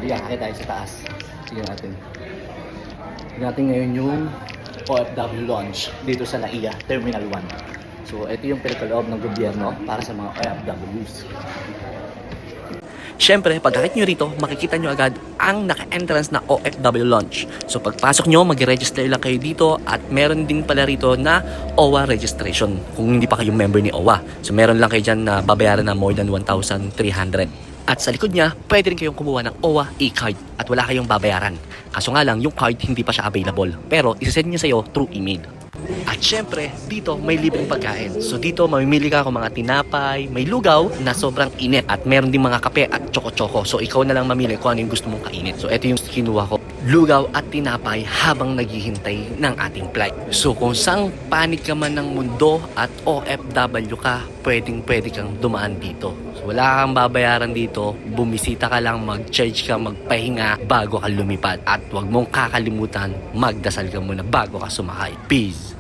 Ayan, kakit tayo sa taas. Sige natin. Sige natin ngayon yung OFW launch dito sa NAIA, Terminal 1. So, ito yung pinakaloob ng gobyerno para sa mga OFWs. Siyempre, pagkakit nyo rito, makikita nyo agad ang naka-entrance na OFW launch. So pagpasok nyo, mag-register lang kayo dito at meron din pala rito na OWA registration kung hindi pa kayo member ni OWA. So meron lang kayo dyan na babayaran na more than 1,300. At sa likod niya, pwede rin kayong kumuha ng OWA e-card at wala kayong babayaran. Kaso nga lang, yung card hindi pa siya available. Pero isasend niya sa'yo through email. At syempre, dito may libreng pagkain. So dito mamimili ka kung mga tinapay, may lugaw na sobrang init at meron din mga kape at choco-choco. So ikaw na lang mamili kung ano yung gusto mong kainin. So ito yung kinuha ko. Lugaw at tinapay habang naghihintay ng ating flight. So kung saang panig ka man ng mundo at OFW ka, pwede kang dumaan dito. So wala kang babayaran dito, bumisita ka lang, mag-charge ka, magpahinga bago ka lumipad. At huwag mong kakalimutan, magdasal ka muna bago ka sumakay. Peace!